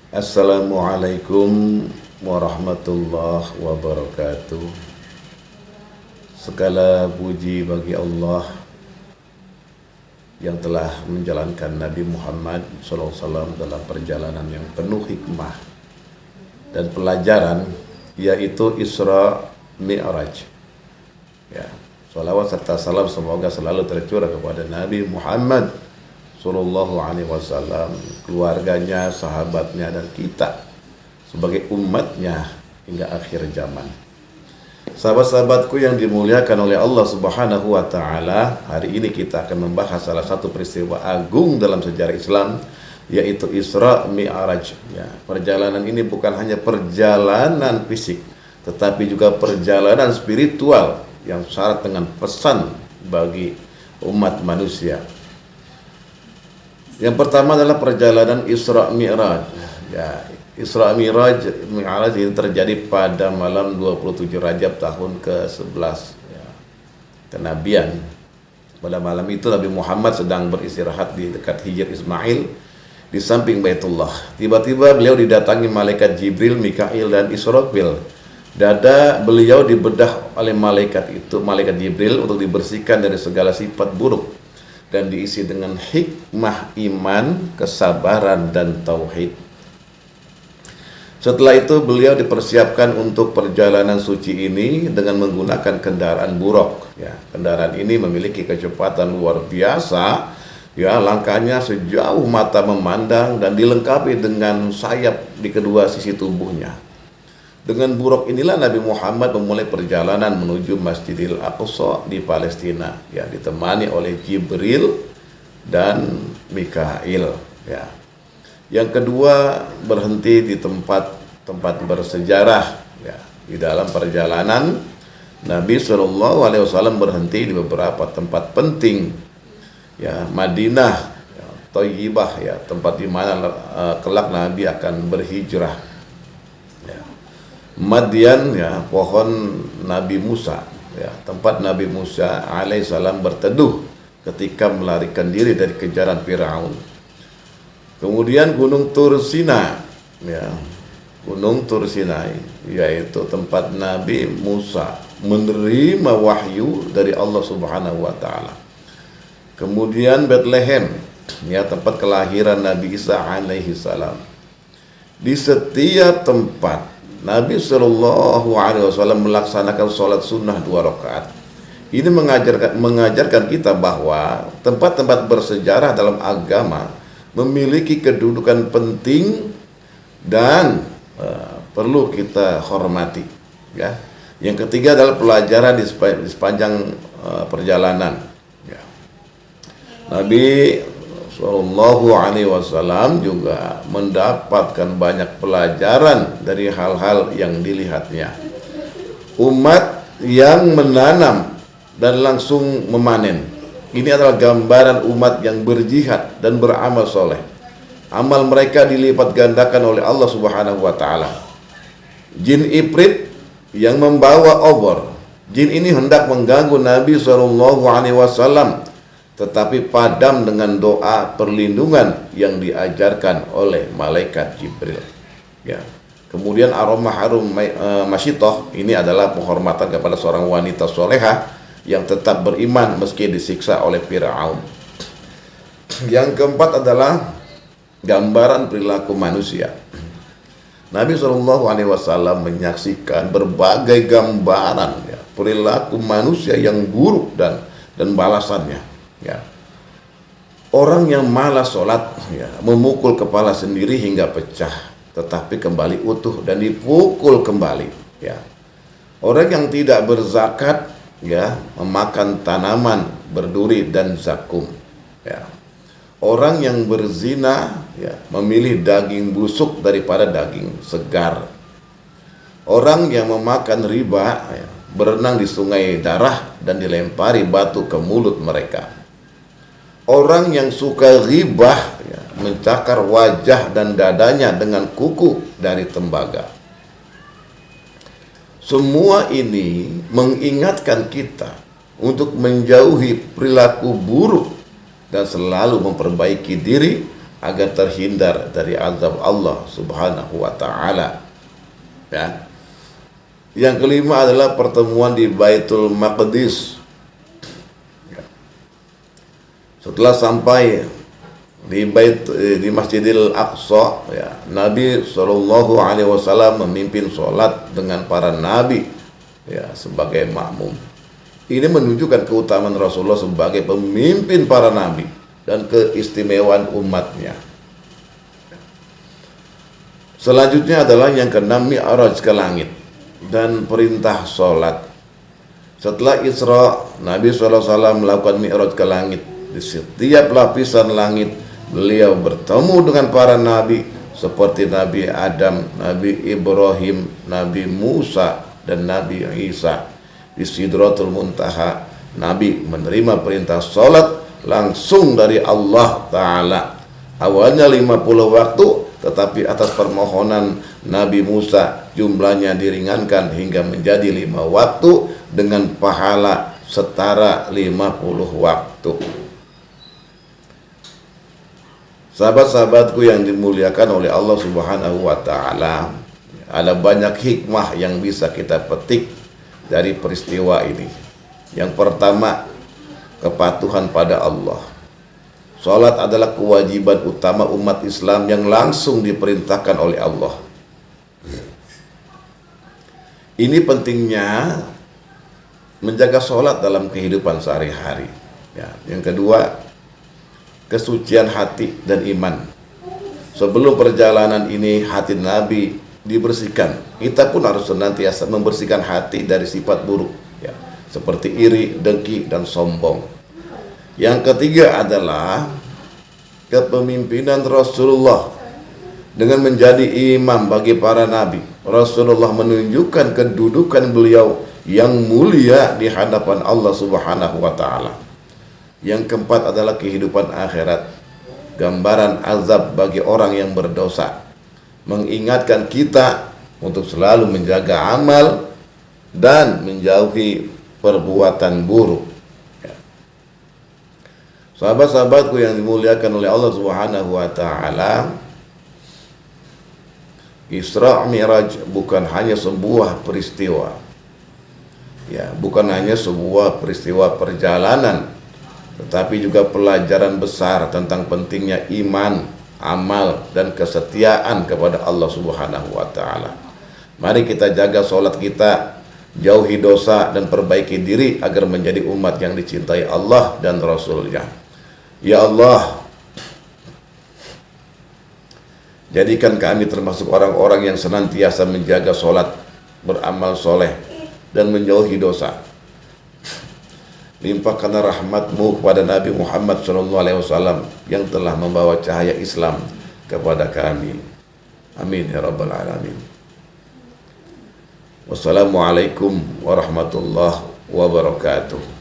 Assalamualaikum warahmatullahi wabarakatuh. Segala puji bagi Allah yang telah menjalankan Nabi Muhammad SAW dalam perjalanan yang penuh hikmah dan pelajaran, yaitu Isra Mi'raj. Ya, salawat serta salam semoga selalu tercurah kepada Nabi Muhammad Sallallahu Alaihi Wasallam, keluarganya, sahabatnya, dan kita sebagai umatnya hingga akhir zaman. Sahabat-sahabatku yang dimuliakan oleh Allah Subhanahu wa Ta'ala, hari ini kita akan membahas salah satu peristiwa agung dalam sejarah Islam, yaitu Isra Mi'raj. Ya, perjalanan ini bukan hanya perjalanan fisik, tetapi juga perjalanan spiritual yang syarat dengan pesan bagi umat manusia. Yang pertama adalah perjalanan Isra Mi'raj. Ya, Isra Mi'raj ini terjadi pada malam 27 Rajab tahun ke-11 ya, kenabian. Pada malam itu Nabi Muhammad sedang beristirahat di dekat Hijr Ismail di samping Baitullah. Tiba-tiba beliau didatangi malaikat Jibril, Mikail, dan Israfil. Dada beliau dibedah oleh malaikat Jibril untuk dibersihkan dari segala sifat buruk dan diisi dengan hikmah iman, kesabaran, dan tauhid. Setelah itu beliau dipersiapkan untuk perjalanan suci ini dengan menggunakan kendaraan buruk. Ya, kendaraan ini memiliki kecepatan luar biasa. Ya, langkahnya sejauh mata memandang dan dilengkapi dengan sayap di kedua sisi tubuhnya. Dengan buruk inilah Nabi Muhammad memulai perjalanan menuju Masjidil Aqsa di Palestina, ya, ditemani oleh Jibril dan Mikail. Ya. Yang kedua, berhenti di tempat bersejarah. Ya. Di dalam perjalanan, Nabi SAW berhenti di beberapa tempat penting. Ya, Madinah, ya, Thayyibah, ya, tempat di mana kelak Nabi akan berhijrah. Madian, ya, pohon Nabi Musa, ya, tempat Nabi Musa alaihissalam berteduh ketika melarikan diri dari kejaran Firaun. Kemudian Gunung Tur Sinai, ya, Gunung Tur Sinai, yaitu tempat Nabi Musa menerima wahyu dari Allah Subhanahu wa Ta'ala. Kemudian Bethlehem, ya, tempat kelahiran Nabi Isa alaihissalam. Di setiap tempat Nabi Shallallahu Alaihi Wasallam melaksanakan sholat sunnah 2 rakaat. Ini mengajarkan kita bahwa tempat-tempat bersejarah dalam agama memiliki kedudukan penting dan perlu kita hormati. Ya. Yang ketiga adalah pelajaran di sepanjang perjalanan. Ya. Nabi Sallallahu Alaihi Wasallam juga mendapatkan banyak pelajaran dari hal-hal yang dilihatnya. Umat yang menanam dan langsung memanen. Ini adalah gambaran umat yang berjihad dan beramal soleh. Amal mereka dilipat gandakan oleh Allah Subhanahu wa Ta'ala. Jin Ifrit yang membawa obor. Jin ini hendak mengganggu Nabi Sallallahu Alaihi Wasallam, tetapi padam dengan doa perlindungan yang diajarkan oleh malaikat Jibril. Ya. Kemudian aroma harum masyitoh, ini adalah penghormatan kepada seorang wanita solehah yang tetap beriman meski disiksa oleh Firaun. Yang keempat adalah gambaran perilaku manusia. Nabi SAW menyaksikan berbagai gambaran, ya, perilaku manusia yang buruk dan balasannya. Ya. Orang yang malas sholat, ya, memukul kepala sendiri hingga pecah, tetapi kembali utuh dan dipukul kembali. Ya. Orang yang tidak berzakat, ya, memakan tanaman berduri dan zakum. Ya. Orang yang berzina, ya, memilih daging busuk daripada daging segar. Orang yang memakan riba, ya, berenang di sungai darah dan dilempari batu ke mulut mereka. Orang yang suka ghibah, ya, mencakar wajah dan dadanya dengan kuku dari tembaga. Semua ini mengingatkan kita untuk menjauhi perilaku buruk dan selalu memperbaiki diri agar terhindar dari azab Allah Subhanahu wa taala. Ya. Yang kelima adalah pertemuan di Baitul Maqdis. Ya. Setelah sampai di Masjidil Aqsa, ya, Nabi Shallallahu Alaihi Wasallam memimpin sholat dengan para nabi, ya, sebagai makmum. Ini menunjukkan keutamaan Rasulullah sebagai pemimpin para nabi dan keistimewaan umatnya. Selanjutnya adalah yang keenam, Mi'raj ke langit dan perintah sholat. Setelah Isra, Nabi SAW melakukan Mi'raj ke langit. Di setiap lapisan langit beliau bertemu dengan para nabi seperti Nabi Adam, Nabi Ibrahim, Nabi Musa, dan Nabi Isa. Di Sidratul Muntaha, Nabi menerima perintah sholat langsung dari Allah Ta'ala. Awalnya 50 waktu, tetapi atas permohonan Nabi Musa jumlahnya diringankan hingga menjadi 5 waktu dengan pahala setara 50 waktu. Sahabat-sahabatku yang dimuliakan oleh Allah Subhanahu wa taala, ada banyak hikmah yang bisa kita petik dari peristiwa ini. Yang pertama, kepatuhan pada Allah. Salat adalah kewajiban utama umat Islam yang langsung diperintahkan oleh Allah. Ini pentingnya menjaga salat dalam kehidupan sehari-hari. Ya. Yang kedua, kesucian hati dan iman. Sebelum perjalanan ini hati Nabi dibersihkan. Kita pun harus senantiasa membersihkan hati dari sifat buruk, ya, seperti iri, dengki, dan sombong. Yang ketiga adalah kepemimpinan Rasulullah. Dengan menjadi imam bagi para nabi, Rasulullah menunjukkan kedudukan beliau yang mulia di hadapan Allah Subhanahu wa taala. Yang keempat adalah kehidupan akhirat, gambaran azab bagi orang yang berdosa, mengingatkan kita untuk selalu menjaga amal dan menjauhi perbuatan buruk. Ya. Sahabat-sahabatku yang dimuliakan oleh Allah Subhanahu wa taala, Isra Mi'raj bukan hanya sebuah peristiwa. Ya, bukan hanya sebuah peristiwa perjalanan, tetapi juga pelajaran besar tentang pentingnya iman, amal, dan kesetiaan kepada Allah Subhanahu wa taala. Mari kita jaga sholat kita, jauhi dosa, dan perbaiki diri agar menjadi umat yang dicintai Allah dan Rasul-Nya. Ya Allah, jadikan kami termasuk orang-orang yang senantiasa menjaga sholat, beramal soleh, dan menjauhi dosa. Limpahkanlah rahmat-Mu kepada Nabi Muhammad SAW yang telah membawa cahaya Islam kepada kami. Amin ya rabbal alamin. Wassalamualaikum warahmatullahi wabarakatuh.